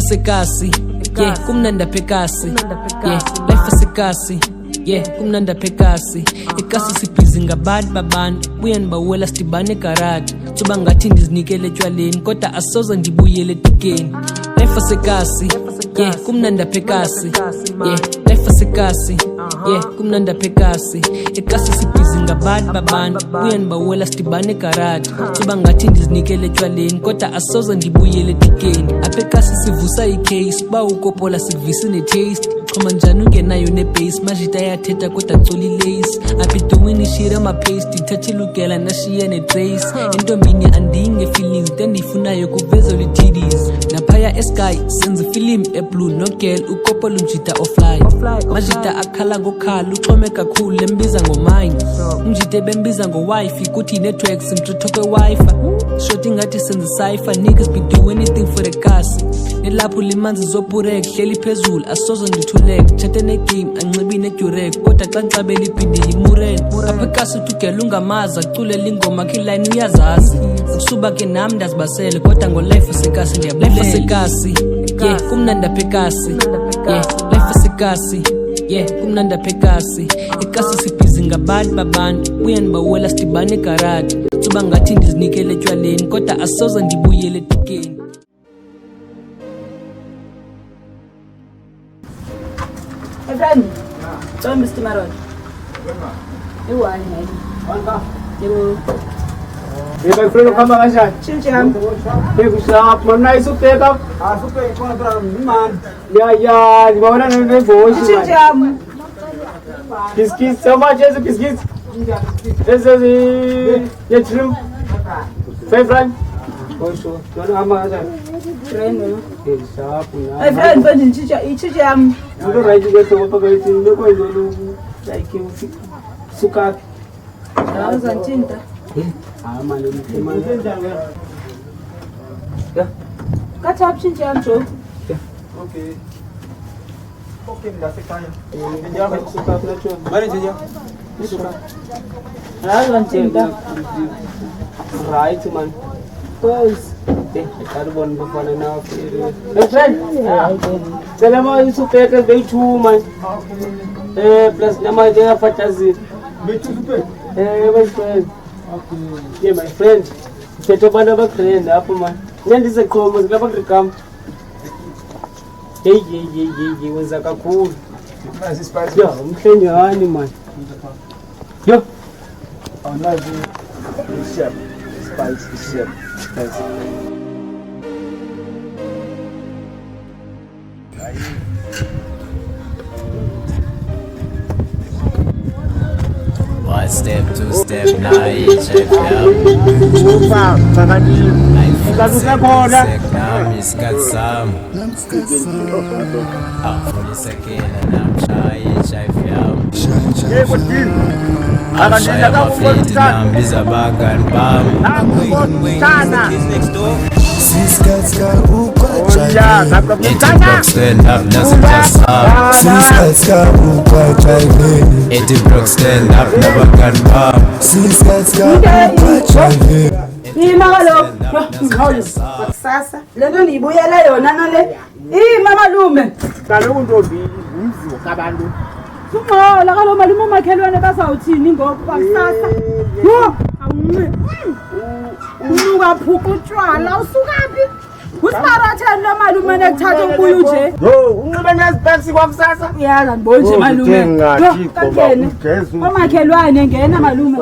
asekasi yeah kumnanda phekasi yeah life asekasi yeah kumnanda phekasi ikasi sibhizi ngabantu babantu buya nibawela sidibane garage soba ngathi ndizinikele etywaleni kodwa asoze ndibuyele etikeni life asekasi yeah kumnanda phekasi yeah life asekasi yeah kumnanda phekasi ikasi sibhizi ngabantu babantu buya nibawela sidibane garage soba ngathi ndizinikele etywaleni kodwa asoze ndibuyele etikeni aphekasi sivusa icase ba ukopola sivisi netaste Koma njani ungenayo nebase majita yathetha kodwa cula ilace aphidomini shire amapaste ithathe lugela nashiye netrace entombini andinge feelings ndendifunayo kuveza litidis naphaya esky senza film eblue no girl ukopola unjita offline majita akhala ngokhala uxhome kakhulu lembiza ngomine unjite bembiza ngowifi kuthi network simtritho kwewifi shoti ngathi senza cipher niggas be do anything for the kasi nelapho limanzi zopurek hleli phezulu asozo ndithuleke chathe negame ancibi nedurek kodwa xa nxabela iphinde yimureni aphekasi tugela ungamaza cule lingoma khiline uyazazi ukusuba ke nami ndazibasele kodwa ngolife sekasi ndiyabulela sekasi yeah kumnanda phekasi yeah life sekasi yeah kumnanda phekasi ikasi sibhizi ngabantu babantu buya nibawela sidibane garage soba ngathi ndizinikele etywaleni kodwa asoze ndibuyele etikeni. Friend, so Mr. Marod. You are here. You. My friend, come on, Asha. Children. If you are for nice to take up, I suppose you want man. Yeah, you want to go. Children. Kiss, so much as a kiss. This is the true. Friend. Also, don't have my Friend. It's sharp. My friend, but in children. You don't write to get over the no going like you. Suka. I was on Tinta. Cut up, children, too. Okay. Okay, that's the time. I was on Tinta. Right, man. Cause I one before now. Friend, tell them all to pay a day too, man. Plus, Nama, they are fantasy. My friend. Yeah, my friend. Set up another friend, Apple man. Then this is a call, was never to come. Hey, was like a cool. Yeah, I'm playing your animal. Yo, I'm not doing chef. Spice, chef. One step, two step, now each step down. Now Miss got some. For the second, and I'm shy, each I I'm shy of my feet, and I'm busy bag and bam. Siskatka ukwacha Block stand up, nothing just up. Siskatka ukwacha 80 block stand up, never got bomb. Siskatka ukwacha Imalo, sasa lento ndiyibuyele yona nale mama lume kaloku ntombi umvuzo kabantu Sumola kaloku malume umakhelwane bazawuthini ngoku kusasa yo awunqe unuka phuka utshwala usukaphi usibaratheni lo malume nekuthatha ubuye nje yo unxibe nezipesi kwakusasa uyaza ndibona nje malume kangene omakhelwane ngena malume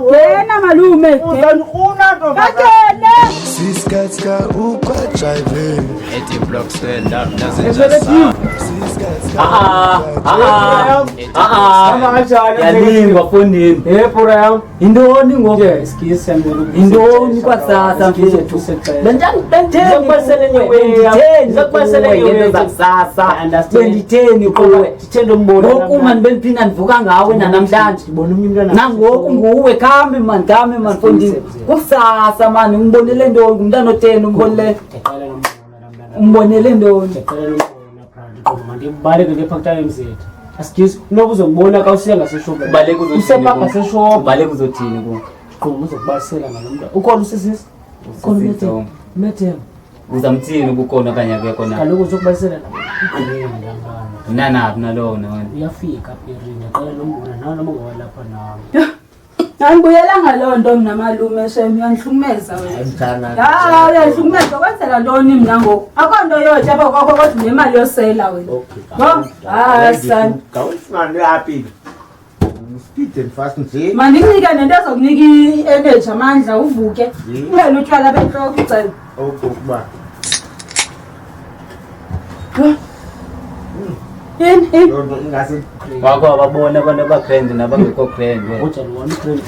ngena malume kangene Siskatka ukwacha 80 block stand up, nothing just up. Yalinga fondini Program indoni ngoku excuse indoni kwasasa mfike benditheni kuwe ngoku mani bendiphinda ndivuka ngawe nanamhlanje nangoku nguwe khambe mani fondini kusasa mani umbonele ntoni ngumntana oteni umbonele ntoni Baleke ngephaktana emzethu. Excuse noba uzokubona ka usiya ngaseshop. Baleke uzothini? Usepa ngaseshop. Baleke uzothini ku? Qhuma uzokubasela ngalomntu. Ukhona usisisi? Ukhona umethe. uzamthini ubukhona kanye akekho na kaloku uzokubalisela nanaphi nalowo nona uyafika Pirini qala lombona nawe noma ngowalapha nawe Angibuyelanga loo nto mina malume shem uyanihlukumeza wena. Hayi uyahlukumeza kwenzela ntoni mina ngoku? Akho nto yotya apha kwakho kodwa nemali yosela wena. Son. Kawusifane happy. Speed and fast nje. Mandikunika nento ezokunika i-energy amandla uvuke. Ungena utywala bentloko ucela. Ukuba. Ingase wako wababona abantu abagrand nabangekho grand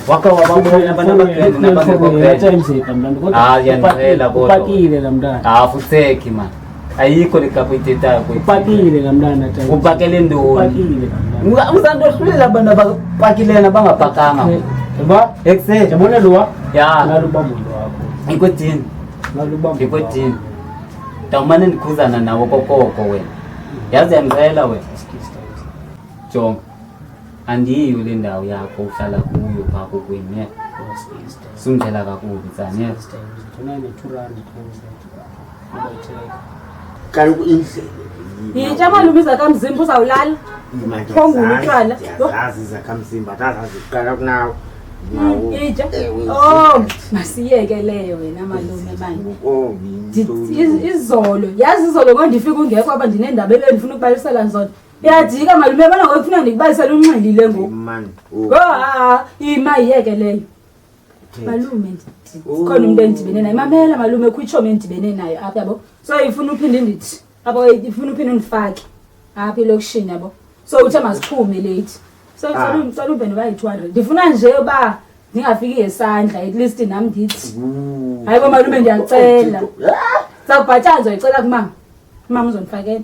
wako wababona abantu abagrand nabangekho grand yanela kodwa upakile la mntana futheki man ayikho lekapuyitetayo upakile la mntana upakele ndoni uzandohlulela abantu abapakilena bangapakanga yebo exe yabona lo ya ngalubamba lo wakho ikwedini ngalubamba ikwedini tamane ndikhuzana nawo kokoko wena yazi yangela wena jonga andiyo le ndawo yakho uhlala kuyo phako kwini sundlela kakubi tsani thona ne-200 kaloku indlela Yitsha malume izakamzimba uzawulala. Khongula utywala. yazi zakhamzimba tazazi qala kunawe Yitsha. Oh, masiyeke leyo wena malume manje. Izolo, yazi izolo ngondifika ungekho apha ndinendaba ebendifuna ukubalisela zona. Uyajika malume bona ngokufuna ndikubalisela unxilile ngoku. man Ima yeke leyo. Malume khona umuntu endibene naye. Mamela malume kwitshomi endibene nayo apha yabo. So ifuna uphinde ndithi abo ifuna uphinde undifake apha elokishini yabo. So uthe masiphume late. So ngicela ube noba-200. Ndifuna nje uba ndingafiki ngesandla at least nami ndithi. Hayibo malume ndiyacela. Sakubhatshanzwa icela kumama. Mama uzondifakela.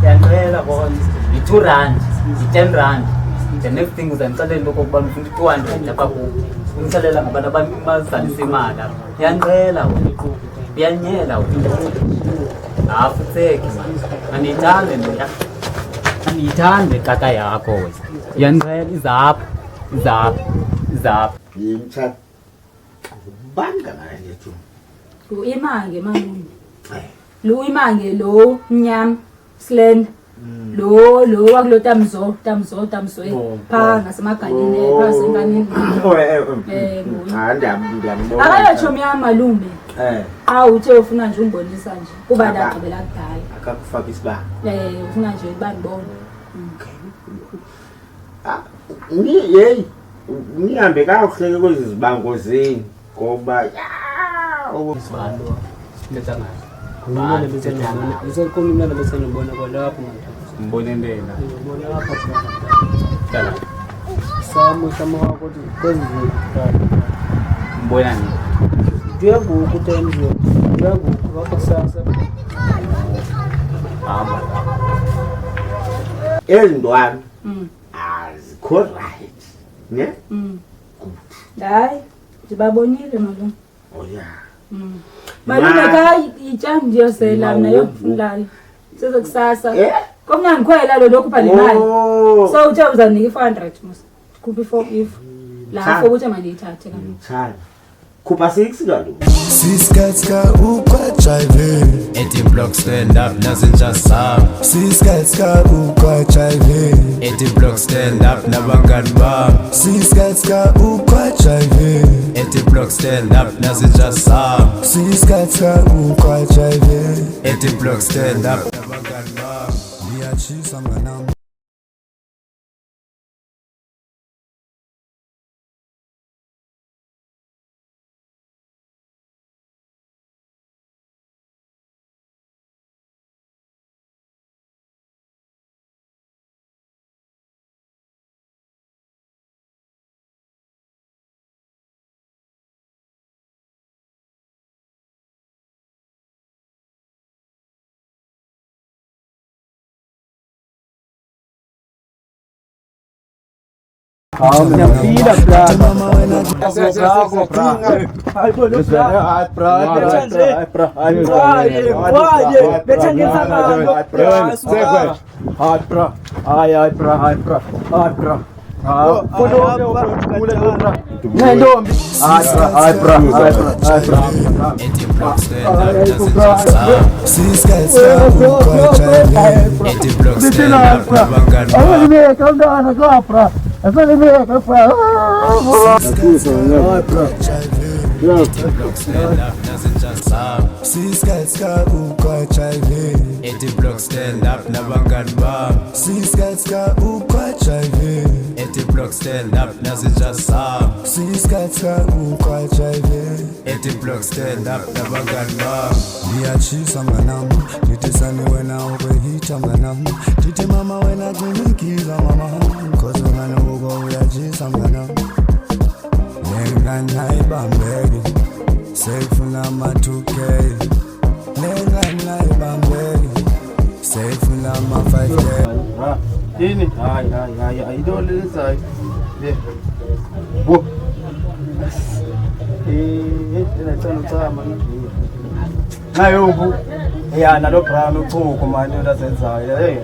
yangela bona i2 rand i10 rand the next thing uzanixelela into kokuba ufuna 200 lapha kubo umxelela ngabantu abazalisa imali yangela wena uyanyela wena futheki andiyithande mina andiyithande kaka yakho wena yangela izapha yintsha banga ngale tu Imange malume. Lo imange lo mnyama slend lo wakulo tamzo pha ngasemagalini phasi enkanini ndiyambona akayotsho myama malume uthe ufuna nje ungibonisa nje kuba ndagqibela kudala akakufaka isibanga ufuna nje bandibona yeyi nihambe kakuhleke kwezi zibango zeni ngoba isibalo letha ngayo Ngisekhona umntana bese ngibona kwalapho mbone ndela ngibona lapha dala sama wakho kwenziwe mbona ni kuyaguka utenziwe kuyaguka lapho kusasa hamba ezindwana azikho right ne hayi ndibabonile malume oya malume ka itsha ndiyosela mna yokufunlala sezokusasa komna ngikhwela lo lokhu pha lemali so uthe uzanika i400 mos khuphi for if lapho ukuthi mandiyithathe kanti mthala khupha 6 kaloku Siskatka ukwa driving Eti block stand up nazinja sam Siskatka ukwa driving Eti block stand up nabangani bam Siskatka ukwa driving Eti block stand up nazinja sam Siskatka ukwa driving Eti block stand up nabangani bam Liyachisa mnganam Nafira bra. Mama wena Nendombi. Hayi bra. Eti block stand up nazi just up. Siskatska ukwajaile. Eti block stand up nabangani bami. Eti block stand up nazi just up. Siskatska ukwajaile. Eti block stand up nabangani bami. Siskatska ukwajaile. Eti block stand up nazi just up. Siskatska ukwajaile. Eti block stand up nabangani bami. Ngiyachisa mnganam, ndithi sani wena ukwehitha mnganam, ndithi mama wena kuningiza mama, cause ungane uko uyachisa mnganam. Lengane ayibambeki, seyifuna ama-2K. Lengane ayibambeki, seyifuna ama-5K. Yini? Hayi ayidole lezayo. Wo. Ndinacela ucama ngithi. Nayo ubu. Nalo Brown uchuku manje utazenzayo.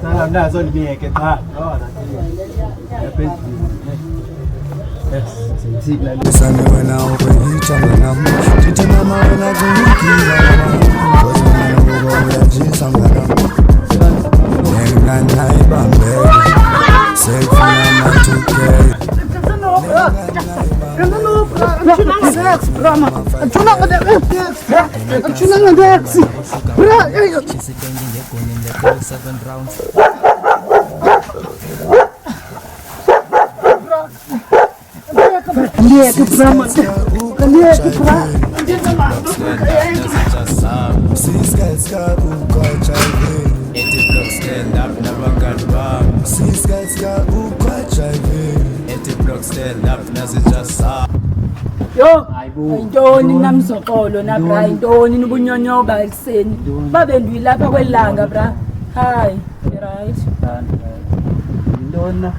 Sala nazo libiyeke cha. Sani wena ukwehitha mnganam, ndithi mama wena kuningiza mama, cause ungane uko uyachisa mnganam. Lengane ayibambeki, seyifuna ama-2K. Siskatska ukwajaile. Eti block stand up nabangani bami. Siskatska ukwajaile. Eti block stand up nazi just up. Yo, intoni namzokolo na bra, intoni nibunyonyoba ekseni. Babe ndilapha kwelanga bra. Hi, right. Ndona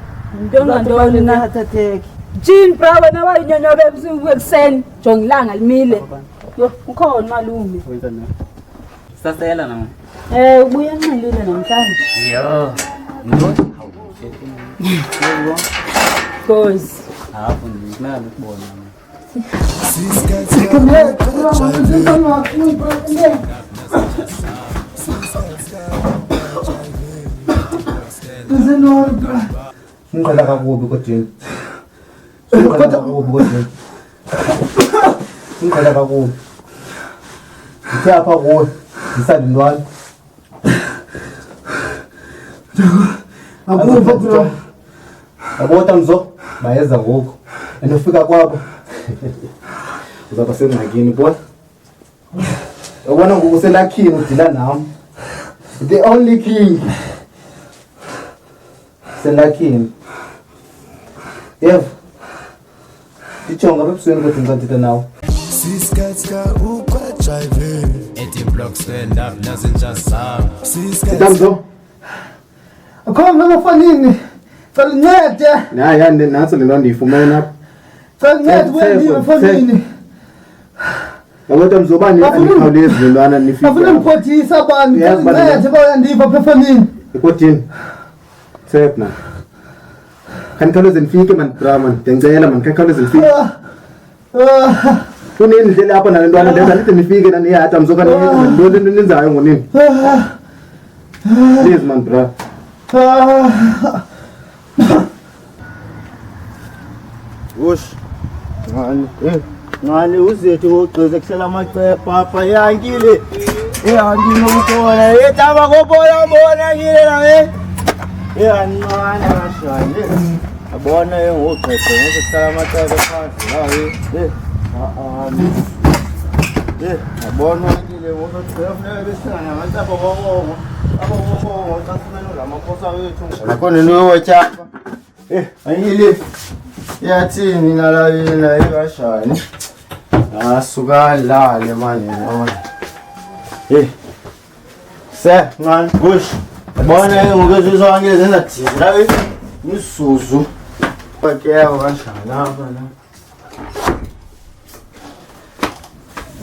na Hathatheki. Jean bra wena wayinyonyoba ebusuku ekseni. Jongilanga limile. Yo, ukhona malume. Sasela na. Ubuya nqilile namhlanje. Yo. Cause Hapo ndimela ukubona. Siskatska ukwajaile. Ngicela kakubi kodwa. Ngicela kakubi kodwa. Ngicela kakubi. Ngithe apha kuwe. Ngisandintwana. Akuva bro. Abota mzo bayeza ngoku. Andofika kwabo. Uzaba sengxakini boy. Ubona ngoku selakhini udila nami. The only king. Selakhini. Yev. Ichonga bebusweni kodwa ngizathetha nawe. Siskatska ukwajaile. Eti block stand up nazi just up. Tamzo. Akhona amafanini. Faluncede. Nayi nanso le nto ndiyifumene apha. Faluncede wendiwe fanini. Yabona mzobani andikhawulezi lentwana nifike. Afuna ngiphothisa abantu. Yes, Faluncede bayandiva apha fanini. Ikotini. Tsepna. Khanikhawuleze nifike man drama ndicela man khanikhawuleze nifike. Kunendlela apha nale ntwana ndenza nithi nifike naniyata mzokani nto nenzayo ngonini. Please man bra. Wosh. Ngani uzethu ugqize kusela amacepha apha yankile. Ehandi nokubona etaba kopona bona ngile nawe. Ehancane kashane. Abona engogqede ngokusela amacepha phansi nawe. Abona ngile ngokusela besana amacepha bongo. Abongo kasimeno lamakosa wethu. Nakhona niwotya. Ayile. Yathini nalayina ekashani. Asuka lale manje yona. Se, man, push. Bona ngokezizwa angeze zenza thina lawe. Misuzu. Pakeo kashani lapha la.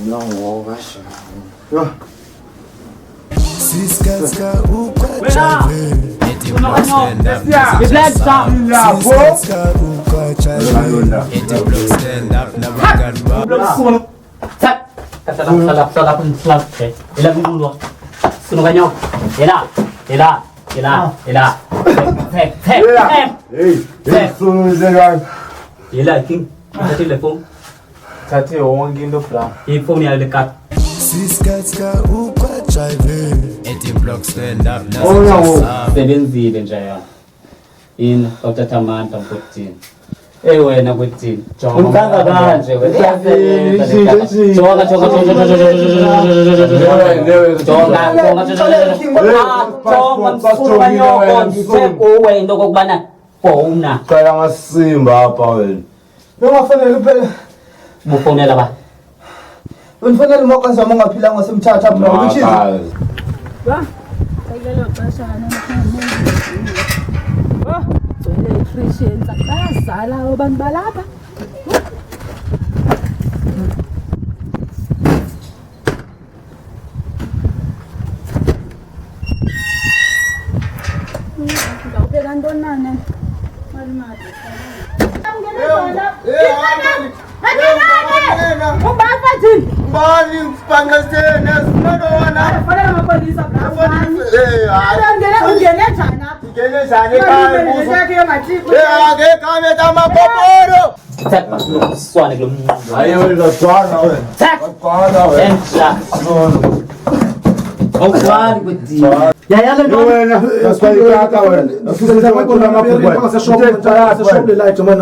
Nongo kashani. Yo. Siskaska ukwachabe Eti block stand up Siskaska ukwachabe Eti block stand up na bagan bam Salah. Ila dulu. Suno kanyo. Ila. Ila king. Tati telefon. Tati ongin do fla. Phone ya dekat. Siskaska ukwachabe Eti block stand up na Sebenzi benjaya. In utataman tamputin. Wena kuthini? Umkanga kanje wena. Jonga into kokubana phone. Cala ngasimba apha wena. Ungafanele phela. Bufonela ba? Unifanele uma kwenza uma ungaphilanga semthatha bro. Ukuthi Wa. Ayilelo xesha Gcwele i-Christians akazala abantu balapha. Ngawubeka ntonana. Malimadi. Bani pangasene sinodona. Fanele amapolisa bravo. Ungene njani apha? Ngene njani ekhaya? Ake kame tamakoporo. Tsepa swane kulo muntu. Hayi wena swana wena. Swana wena. Enhla. Awukwani kuthi. Yayale nto. Wena yasikwalika wena. Ufisa kwakona maphukwena. shop le light man.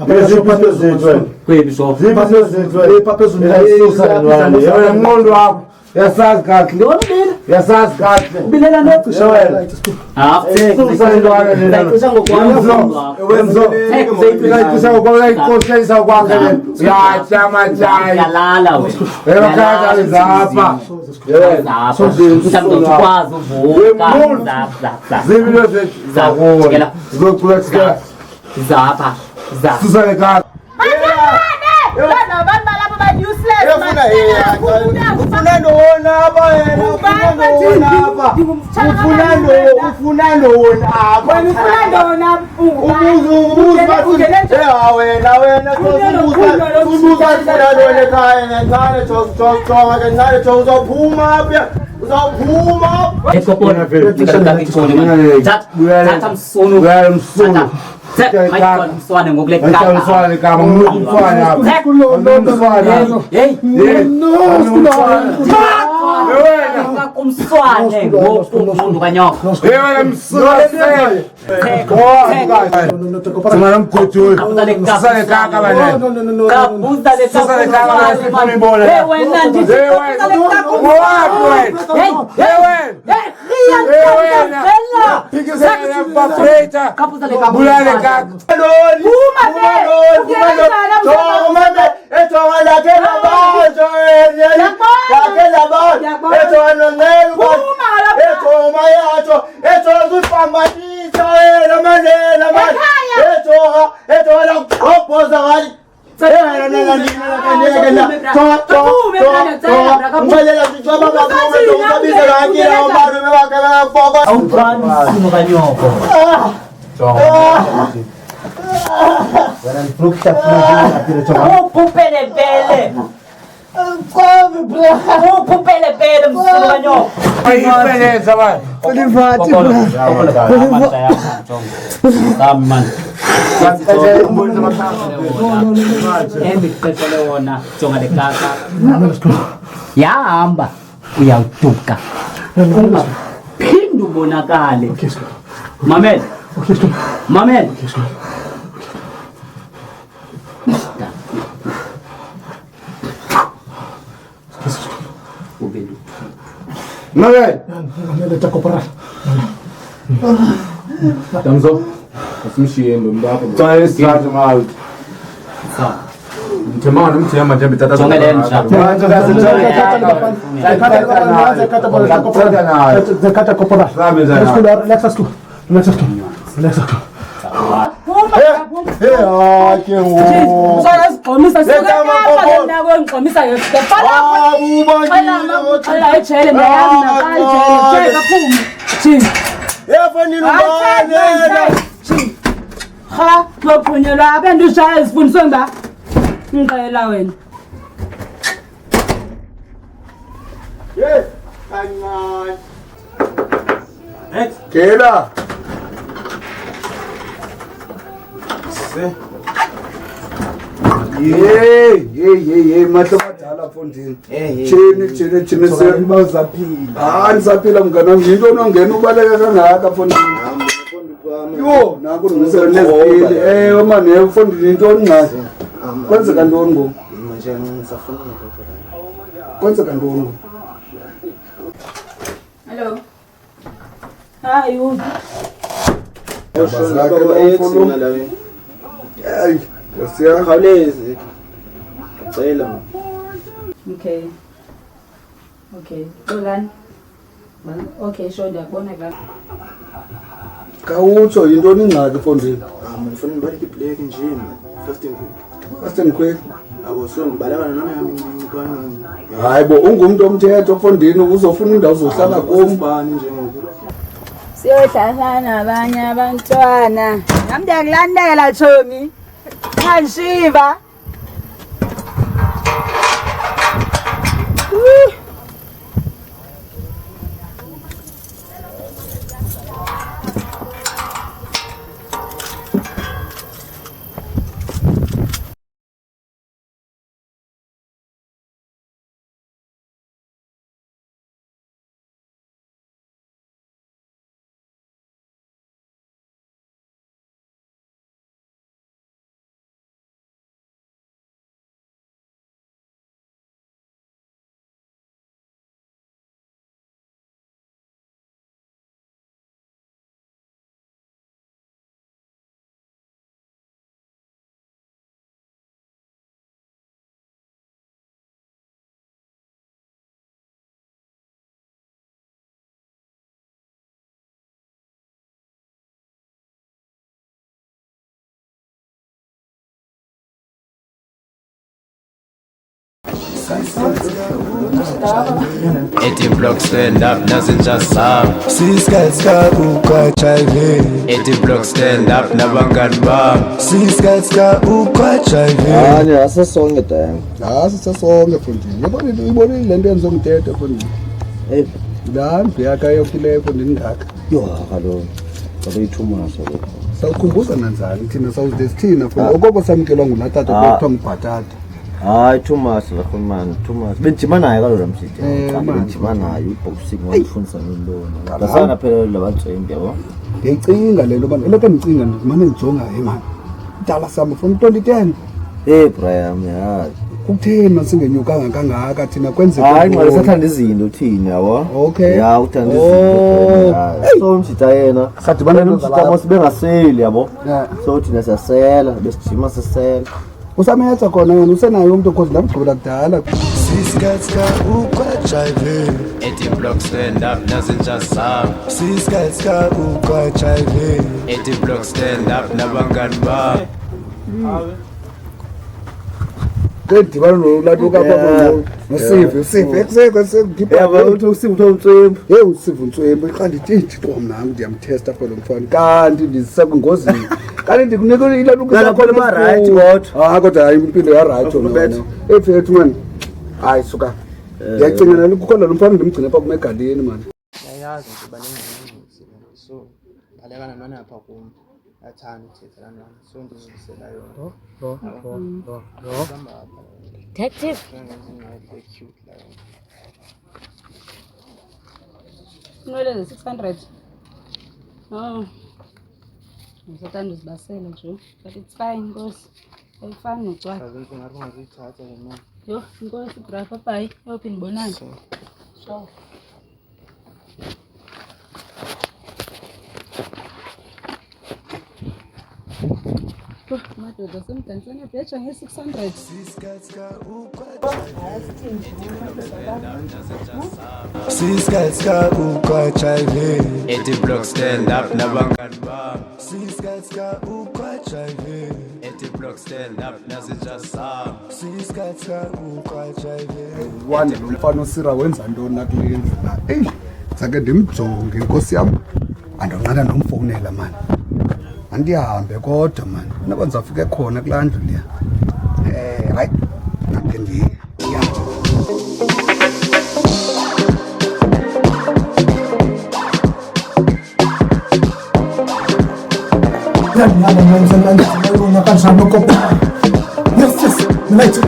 Beziphatho zethu wena. Kwebishop. Ziphatho zethu wena. Ipapezulu Wena umuntu wakho. Yasazi kahle. Ndibona ubila. Yasazi kahle. Ubilela nocisha. Wena. Susanilwana lena. Cisha ngokwami. Wenzo. Cisha ngokwami ikhohlisa kwakhe wena. Uyachama jayi. Yalala wena. Ebakhaya zapha. Zapha. Mhlawumbe ukwazi uvuka. Zapha. Zibilo zethu zakona. Zokuxeka. Zapha. Susane kahle. Bana abantu balapha ba useless. Ufuna ndona apha wena. Ufuna ndona apha. Ufuna ndona. Wena ubuza ndona ekhaya ngane uzophuma apha. Uzophuma. Ekopona Tata msono. Mswane ngokulekaka. Mswane kama mswane hapa. Kumswane ngomuntu kanyoka. Wewe mswane. Tumana mkojo. Sasa kaka bana. Kabuza le Sasa kaka bana mbona. Wewe nandi. Yahamba uyawuduka ungaphinda ubonakale. Mamela. Mamela. Mame. Tamzo. Asimshiyembe mbapha. Cha isithathu mawu. Mthema nomthema nje bitata. zakata kopora. Usayazigqomisa singakapha le ndawo engigqomisa yona. Ala ejele ndayazi nakayijele cheka phuma. Jini. Yafanini ubane. Ha, lokuphunyelwa abantu ushaya izifundiswe ngba. Ngicela wena. Yes, kancane. Gela. Hey, mahlo madala mfondini. Chini Bazaphila. nisaphila mngana wami into onongena ubaleka kangaka mfondini. Yo, naku ngisele nezipili. Manje mfondini into ongqazi. Kwenzeka ntoni ngoku? Manje ngisafuna Kwenzeka ntoni? Hello. Hayi uthi. Hayi, yasiya. Khawulezi. Cela. Okay. Olani. Okay, sure ndiyabona la. Kawutsho into oningxaki mfondini. Ngifuna nibaleke ipleke nje First and quick. so ngibalekana nami Hayi bo ungumuntu omthetho mfondini uzofuna indawo zohlala bani nje ngoku. Siyohlala nabanye abantwana. Nami ndiyakulandela Chomi. Ngishiva. Ethi block stand up nazinja sam. Siska ukwachayive. Ethi block stand up nabangani bam. Siska ukwachayive. Asesonke dang. Sisonke mfondini. Yabona lento yenza umthetho mfondini. La ndiyaka yokile mfondini ngaka. Yo kalo. Bayithumasa lokho. Sawukhumbuza nanjani thina sawuzithina mfondini. Okoko samkelwa ngulatata kwethiwa ngubhatata. Hayi Thomas lapho man Thomas benjima naye kalona msithe benjima naye iboxing wayifundisa ngilona ngasana phela labatswembi yabo Ngiyacinga lento manje lokho engicinga manje ngijonga manje idala sami from 2010 Brian ya kuthena singenyukanga kangaka thina kwenzeka hayi ngale sathanda izinto thina yabo Okay. ya uthanda izinto so msitha yena sadibana nomsitha mosibengaseli yabo Yeah. so thina siyasela besijima sisela usametha khona wena usenayo umuntu cause ndamgqibela kudala Siska ukwachayive. Ethi block stand up nazinja sam. Siska ukwachayive. Ethi block stand up nabangani bam. Kedibana nolatuka papa usive ekuseko sekukhipha yabo uthi usimtho umtswembu usive untswembu kanti thithi mna ndiyamtesta phela umfana kanti ndisekungozini kanti ndikunikele ilatukisa khona right kodwa kodwa hayi impilo ya right wona efethu man hayi suka ndiyacinga nalo kukhona lo mfana ndimgcine pha kumegaleni man yayazi nje banengizi so balekana nanapha kum yathanda ukuthethelana nami so ndizisela yona Detective. Unwele 600. Oh. Ngizothanda uzibasela nje. But it's fine because ayifani nocwala. ngathi ungazuyithatha le mali Yo, inkosi brother bye. Yophi nibonana. Sure. amadoda semdansweni ebheja nge-600. Siska ukwachaile Eti block stand up nabangani bami Siska ukwachaile Eti block stand up nasijasa Siska ukwachaile Wani lo mfana osira wenza ntoni nakule ndlu la? Eyi, sake ndimjonge inkosi yam. Andonqala nomfowunela mani. Andihambe kodwa mani. Naba ndizafika khona kulaa ndlu leya. Hayi, nakhe ndiya. Yes, yes, Malaitu.